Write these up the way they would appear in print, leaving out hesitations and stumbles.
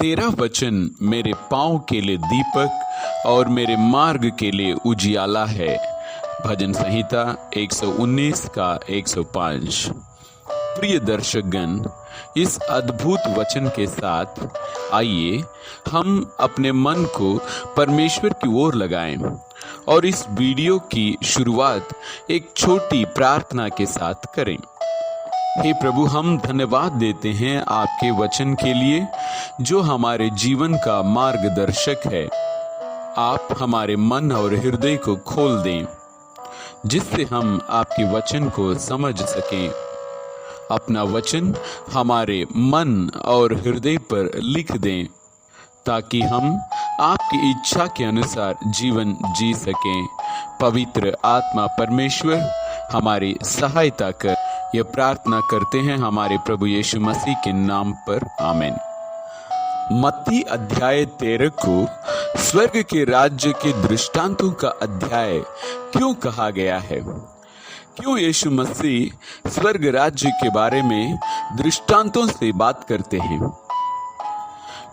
तेरा वचन मेरे पांव के लिए दीपक और मेरे मार्ग के लिए उजियाला है। भजन संहिता 119 का 105। प्रिय दर्शकगण, इस अद्भुत वचन के साथ आइए हम अपने मन को परमेश्वर की ओर लगाएं और इस वीडियो की शुरुआत एक छोटी प्रार्थना के साथ करें। हे प्रभु, हम धन्यवाद देते हैं आपके वचन के लिए जो हमारे जीवन का मार्गदर्शक है। आप हमारे मन और हृदय को खोल दें जिससे हम आपके वचन को समझ सकें। अपना वचन हमारे मन और हृदय पर लिख दें ताकि हम आपकी इच्छा के अनुसार जीवन जी सकें। पवित्र आत्मा परमेश्वर हमारी सहायता कर, यह प्रार्थना करते हैं हमारे प्रभु यीशु मसीह के नाम पर, आमीन। मत्ती अध्याय 13 को स्वर्ग के राज्य के दृष्टांतों का अध्याय क्यों कहा गया है? क्यों यीशु मसीह स्वर्ग राज्य के बारे में दृष्टांतों से बात करते हैं?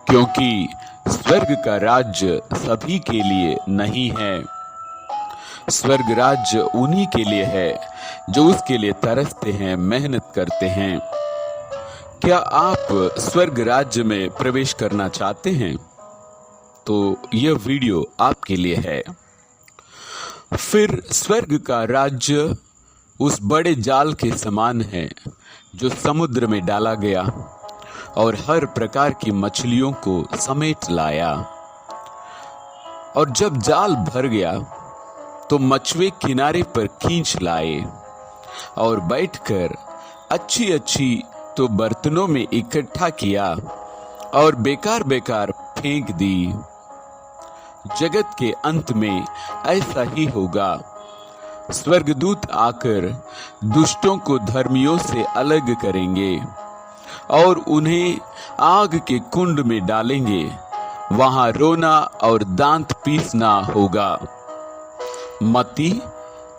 क्योंकि स्वर्ग का राज्य सभी के लिए नहीं है। स्वर्ग राज्य उन्हीं के लिए है जो उसके लिए तरसते हैं, मेहनत करते हैं। क्या आप स्वर्ग राज्य में प्रवेश करना चाहते हैं? तो यह वीडियो आपके लिए है। फिर स्वर्ग का राज्य उस बड़े जाल के समान है जो समुद्र में डाला गया और हर प्रकार की मछलियों को समेट लाया। और जब जाल भर गया तो मछुए किनारे पर खींच लाए और बैठकर अच्छी अच्छी तो बर्तनों में इकट्ठा किया और बेकार बेकार फेंक दी। जगत के अंत में ऐसा ही होगा। स्वर्गदूत आकर दुष्टों को धर्मियों से अलग करेंगे और उन्हें आग के कुंड में डालेंगे। वहां रोना और दांत पीसना होगा। मत्ती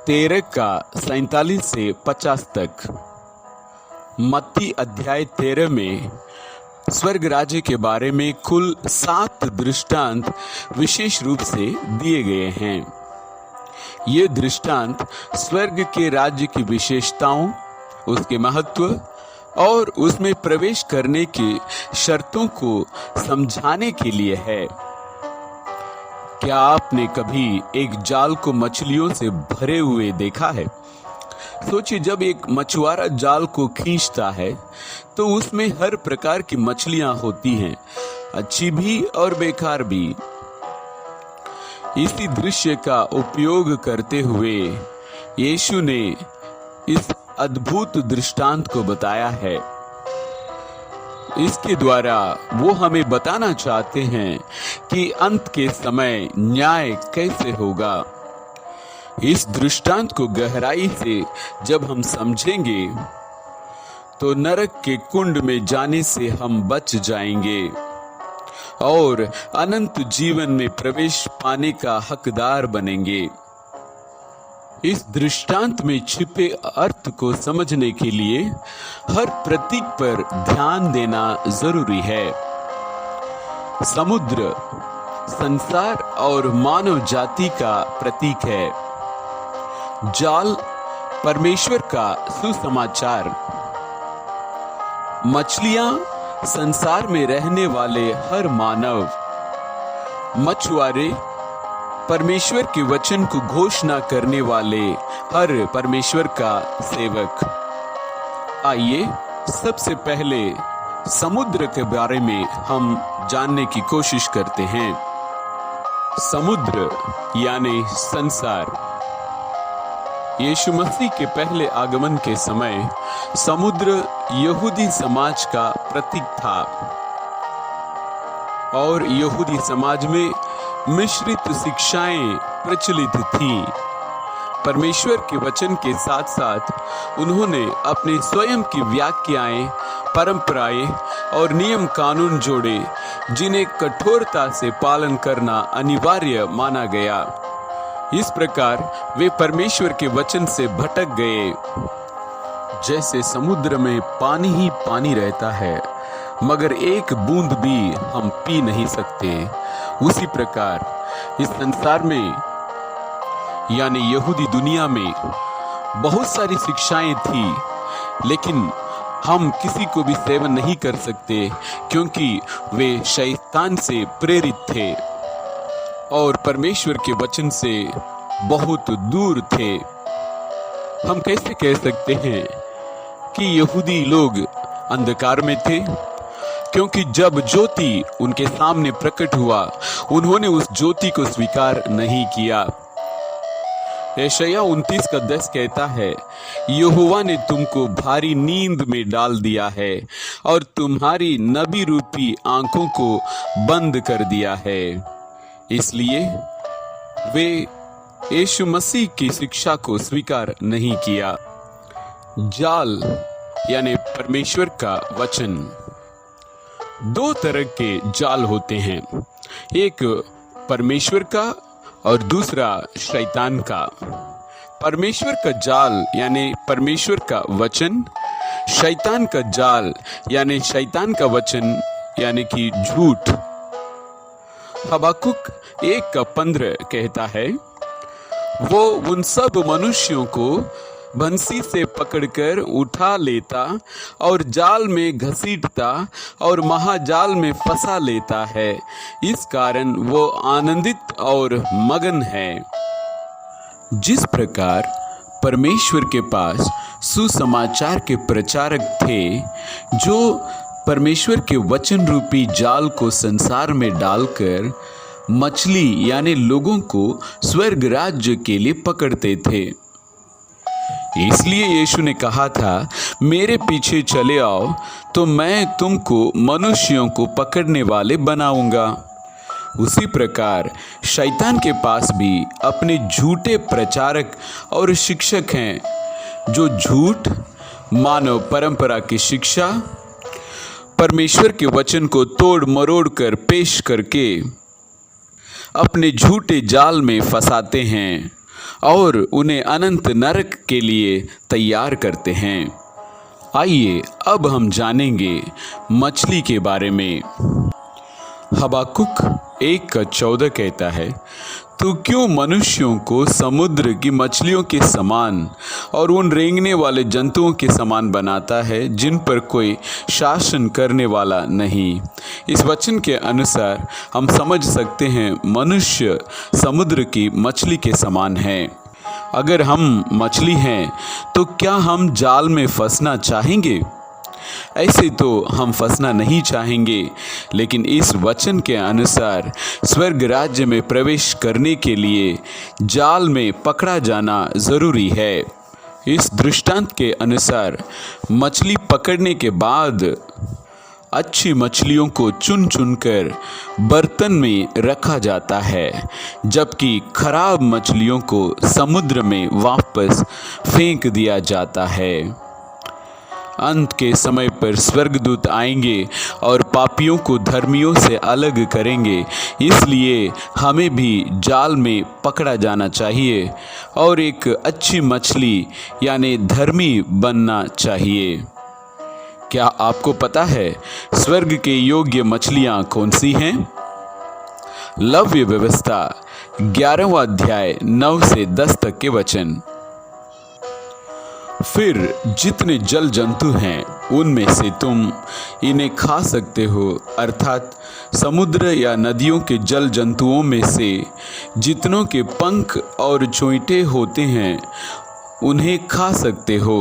13 का 47 से 50 तक। मत्ती अध्याय 13 में स्वर्ग राज्य के बारे में कुल 7 दृष्टांत विशेष रूप से दिए गए हैं। ये दृष्टांत स्वर्ग के राज्य की विशेषताओं, उसके महत्व और उसमें प्रवेश करने की शर्तों को समझाने के लिए है। क्या आपने कभी एक जाल को मछलियों से भरे हुए देखा है? सोचिए, जब एक मछुआरा जाल को खींचता है तो उसमें हर प्रकार की मछलियां होती हैं, अच्छी भी और बेकार भी। इसी दृश्य का उपयोग करते हुए यीशु ने इस अद्भुत दृष्टांत को बताया है। इसके द्वारा वो हमें बताना चाहते हैं कि अंत के समय न्याय कैसे होगा। इस दृष्टांत को गहराई से जब हम समझेंगे तो नरक के कुंड में जाने से हम बच जाएंगे और अनंत जीवन में प्रवेश पाने का हकदार बनेंगे। इस दृष्टांत में छिपे अर्थ को समझने के लिए हर प्रतीक पर ध्यान देना जरूरी है। समुद्र संसार और मानव जाति का प्रतीक है। जाल परमेश्वर का सुसमाचार। मछलियां संसार में रहने वाले हर मानव। मछुआरे परमेश्वर के वचन को घोषणा करने वाले हर परमेश्वर का सेवक। आइए सबसे पहले समुद्र के बारे में हम जानने की कोशिश करते हैं। समुद्र यानी संसार। यीशु मसीह के पहले आगमन के समय समुद्र यहूदी समाज का प्रतीक था और यहूदी समाज में मिश्रित शिक्षाएं प्रचलित थीं। परमेश्वर के वचन के साथ साथ उन्होंने अपने स्वयं की व्याख्याएं, परंपराएं और नियम कानून जोड़े जिन्हें कठोरता से पालन करना अनिवार्य माना गया। इस प्रकार वे परमेश्वर के वचन से भटक गए। जैसे समुद्र में पानी ही पानी रहता है मगर एक बूंद भी हम पी नहीं सकते। उसी प्रकार इस संसार में यानी यहूदी दुनिया में बहुत सारी शिक्षाएं थी, लेकिन हम किसी को भी सेवन नहीं कर सकते क्योंकि वे शैतान से प्रेरित थे और परमेश्वर के वचन से बहुत दूर थे। हम कैसे कह सकते हैं कि यहूदी लोग अंधकार में थे? क्योंकि जब ज्योति उनके सामने प्रकट हुआ, उन्होंने उस ज्योति को स्वीकार नहीं किया। यशायाह 29:10 कहता है, यहोवा ने तुमको भारी नींद में डाल दिया है और तुम्हारी नबी रूपी आंखों को बंद कर दिया है। इसलिए वे यीशु मसीह की शिक्षा को स्वीकार नहीं किया। जाल यानी परमेश्वर का वचन। दो तरह के जाल होते हैं, एक परमेश्वर का और दूसरा शैतान का। परमेश्वर का जाल यानी परमेश्वर का वचन, शैतान का जाल यानी शैतान का वचन यानी कि झूठ। हबाकुक 1:15 कहता है, वो उन सब मनुष्यों को बंसी से पकड़कर उठा लेता और जाल में घसीटता और महाजाल में फंसा लेता है। इस कारण वो आनंदित और मगन है। जिस प्रकार परमेश्वर के पास सुसमाचार के प्रचारक थे जो परमेश्वर के वचन रूपी जाल को संसार में डालकर मछली यानी लोगों को स्वर्ग राज्य के लिए पकड़ते थे, इसलिए यीशु ने कहा था, मेरे पीछे चले आओ तो मैं तुमको मनुष्यों को पकड़ने वाले बनाऊंगा। उसी प्रकार शैतान के पास भी अपने झूठे प्रचारक और शिक्षक हैं जो झूठ, मानव परंपरा की शिक्षा, परमेश्वर के वचन को तोड़ मरोड़ कर पेश करके अपने झूठे जाल में फंसाते हैं और उन्हें अनंत नरक के लिए तैयार करते हैं। आइए अब हम जानेंगे मछली के बारे में। हबाकुक 1:14 कहता है, तू क्यों मनुष्यों को समुद्र की मछलियों के समान और उन रेंगने वाले जंतुओं के समान बनाता है जिन पर कोई शासन करने वाला नहीं। इस वचन के अनुसार हम समझ सकते हैं मनुष्य समुद्र की मछली के समान है। अगर हम मछली हैं तो क्या हम जाल में फंसना चाहेंगे? ऐसे तो हम फंसना नहीं चाहेंगे, लेकिन इस वचन के अनुसार स्वर्ग राज्य में प्रवेश करने के लिए जाल में पकड़ा जाना जरूरी है। इस दृष्टांत के अनुसार मछली पकड़ने के बाद अच्छी मछलियों को चुन चुनकर बर्तन में रखा जाता है, जबकि खराब मछलियों को समुद्र में वापस फेंक दिया जाता है। अंत के समय पर स्वर्गदूत आएंगे और पापियों को धर्मियों से अलग करेंगे। इसलिए हमें भी जाल में पकड़ा जाना चाहिए और एक अच्छी मछली यानी धर्मी बनना चाहिए। क्या आपको पता है स्वर्ग के योग्य मछलियां कौन सी हैं? लव्य व्यवस्था 11वां अध्याय 9 से 10 तक के वचन। फिर जितने जल जंतु हैं उनमें से तुम इन्हें खा सकते हो, अर्थात समुद्र या नदियों के जल जंतुओं में से जितनों के पंख और चोंटे होते हैं उन्हें खा सकते हो,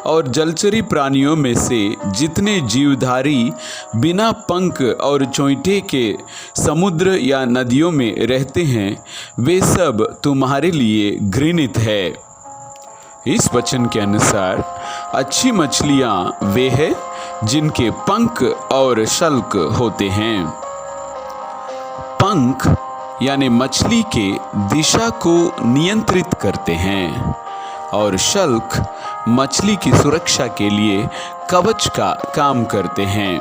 और जलचरी प्राणियों में से जितने जीवधारी बिना पंख और चोंटे के समुद्र या नदियों में रहते हैं वे सब तुम्हारे लिए घृणित है। इस वचन के अनुसार अच्छी मछलियां वे हैं जिनके पंख और शल्क होते हैं। पंख यानी मछली के दिशा को नियंत्रित करते हैं और शल्क मछली की सुरक्षा के लिए कवच का काम करते हैं।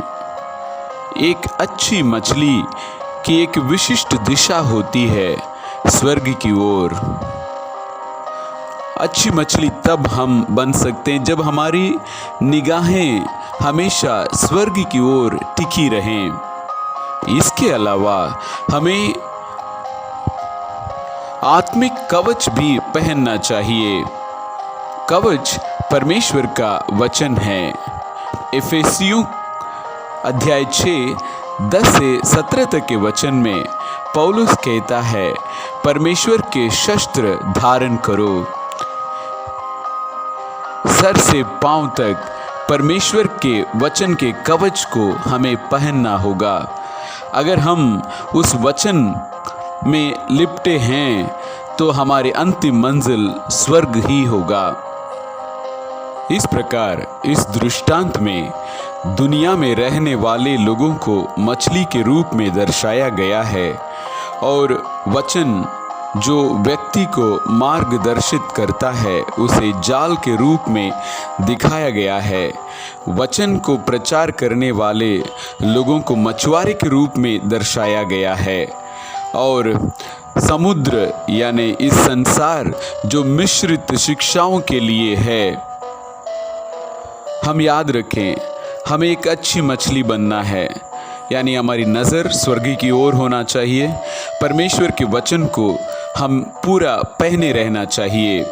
एक अच्छी मछली की एक विशिष्ट दिशा होती है स्वर्ग की ओर। अच्छी मछली तब हम बन सकते हैं जब हमारी निगाहें हमेशा स्वर्ग की ओर टिकी रहें। इसके अलावा हमें आत्मिक कवच भी पहनना चाहिए। कवच परमेश्वर का वचन है। इफिसियों अध्याय 6 10 से 17 तक के वचन में पौलुस कहता है, परमेश्वर के शस्त्र धारण करो। सर से पांव तक परमेश्वर के वचन के कवच को हमें पहनना होगा। अगर हम उस वचन में लिपटे हैं तो हमारी अंतिम मंजिल स्वर्ग ही होगा। इस प्रकार इस दृष्टांत में दुनिया में रहने वाले लोगों को मछली के रूप में दर्शाया गया है और वचन जो व्यक्ति को मार्गदर्शित करता है उसे जाल के रूप में दिखाया गया है। वचन को प्रचार करने वाले लोगों को मछुआरे के रूप में दर्शाया गया है और समुद्र यानी इस संसार जो मिश्रित शिक्षाओं के लिए है। हम याद रखें, हमें एक अच्छी मछली बनना है, यानी हमारी नज़र स्वर्ग की ओर होना चाहिए। परमेश्वर के वचन को हम पूरा पहने रहना चाहिए।